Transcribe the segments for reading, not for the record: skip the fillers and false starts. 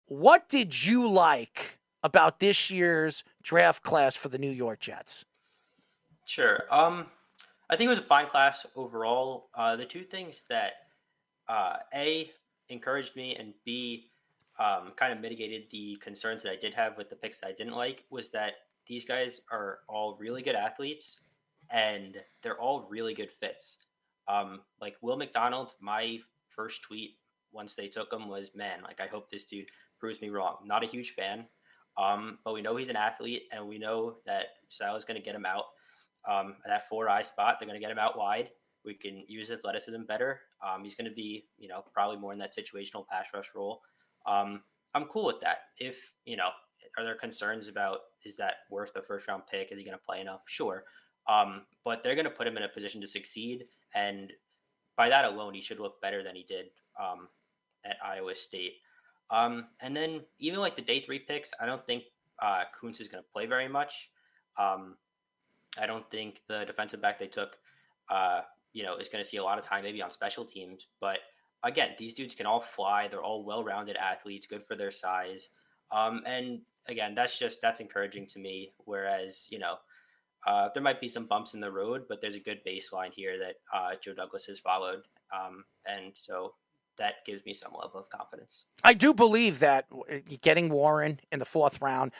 what did you like about this year's draft class for the New York Jets? Sure. I think it was a fine class overall. The two things that A, encouraged me, and B, kind of mitigated the concerns that I did have with the picks that I didn't like was that these guys are all really good athletes and they're all really good fits. Like Will McDonald, my first tweet once they took him was, man, like I hope this dude proves me wrong. Not a huge fan, but we know he's an athlete and we know that Sal is going to get him out. That 4-eye spot, they're going to get him out wide. We can use athleticism better. He's going to be, probably more in that situational pass rush role. I'm cool with that. If, are there concerns about, is that worth a first round pick? Is he going to play enough? Sure. But they're going to put him in a position to succeed. And by that alone, he should look better than he did at Iowa State. And then even like the day 3 picks, I don't think Kuntz is going to play very much. I don't think the defensive back they took, is going to see a lot of time maybe on special teams. But again, these dudes can all fly. They're all well-rounded athletes, good for their size. And again, that's encouraging to me. Whereas, there might be some bumps in the road, but there's a good baseline here that Joe Douglas has followed. And so that gives me some level of confidence. I do believe that getting Warren in the 4th round,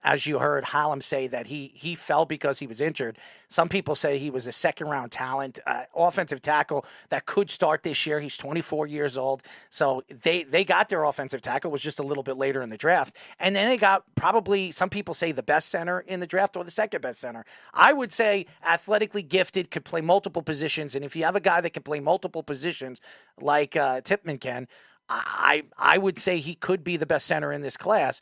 as you heard Hallam say that he fell because he was injured. Some people say he was a 2nd-round talent, offensive tackle that could start this year. He's 24 years old. So they got their offensive tackle. It was just a little bit later in the draft. And then they got probably, some people say, the best center in the draft or the 2nd-best center. I would say athletically gifted, could play multiple positions. And if you have a guy that can play multiple positions like Tippmann can, I would say he could be the best center in this class.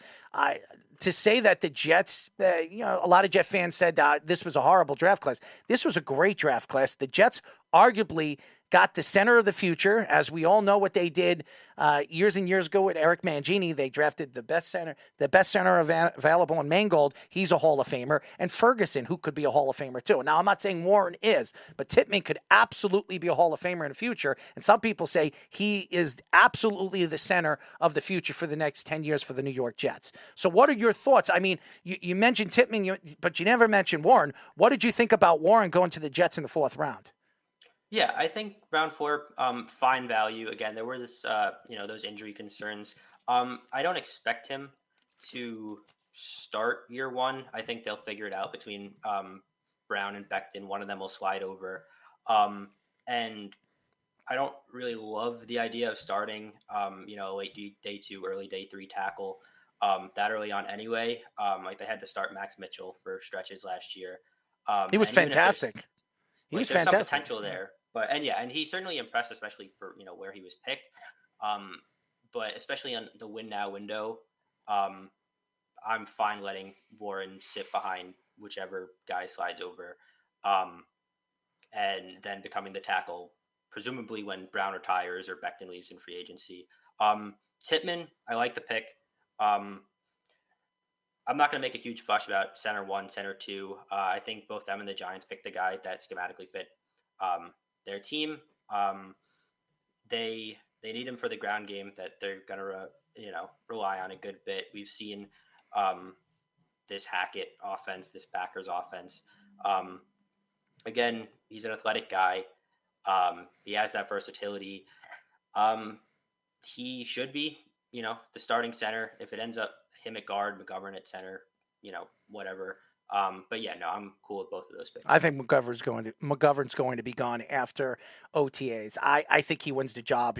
To say that the Jets, a lot of Jet fans said this was a horrible draft class. This was a great draft class. The Jets arguably got the center of the future. As we all know what they did years and years ago with Eric Mangini. They drafted the best center available in Mangold. He's a Hall of Famer. And Ferguson, who could be a Hall of Famer too. Now, I'm not saying Warren is, but Tippmann could absolutely be a Hall of Famer in the future. And some people say he is absolutely the center of the future for the next 10 years for the New York Jets. So what are your thoughts? I mean, you mentioned Tippmann, but you never mentioned Warren. What did you think about Warren going to the Jets in the 4th round? Yeah, I think round 4, fine value. Again, there were those injury concerns. I don't expect him to start year 1. I think they'll figure it out between Brown and Becton. One of them will slide over. And I don't really love the idea of starting, late day 2, early day 3 tackle that early on anyway. Like they had to start Max Mitchell for stretches last year. He was fantastic. There's some potential there. And he certainly impressed, especially for, where he was picked. But especially on the win now window, I'm fine letting Warren sit behind whichever guy slides over, and then becoming the tackle, presumably when Brown retires or Becton leaves in free agency. Tippmann, I like the pick. I'm not going to make a huge fuss about center 1, center 2. I think both them and the Giants picked the guy that schematically fit their team. They need him for the ground game that they're going to rely on a good bit. We've seen this Hackett offense, this Packers offense. Again, he's an athletic guy. He has that versatility. He should be, the starting center. If it ends up him at guard, McGovern at center, whatever. But yeah, no, I'm cool with both of those picks. I think McGovern's going to be gone after OTAs. I think he wins the job.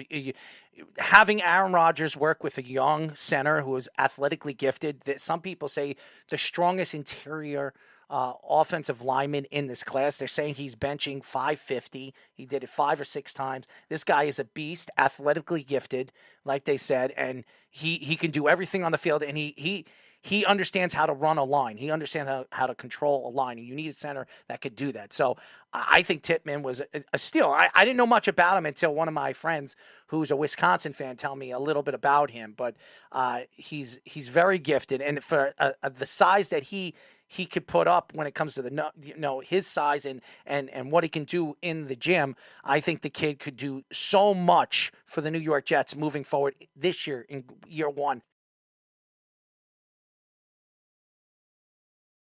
Having Aaron Rodgers work with a young center who is athletically gifted, that some people say the strongest interior offensive lineman in this class. They're saying he's benching 550. He did it 5 or 6 times. This guy is a beast, athletically gifted, like they said, and he can do everything on the field, and he understands how to run a line. He understands how to control a line, and you need a center that could do that. So I think Tippmann was a steal. I didn't know much about him until one of my friends who's a Wisconsin fan tell me a little bit about him, but he's very gifted, and for the size that he could put up when it comes to his size and what he can do in the gym, I think the kid could do so much for the New York Jets moving forward this year in year 1.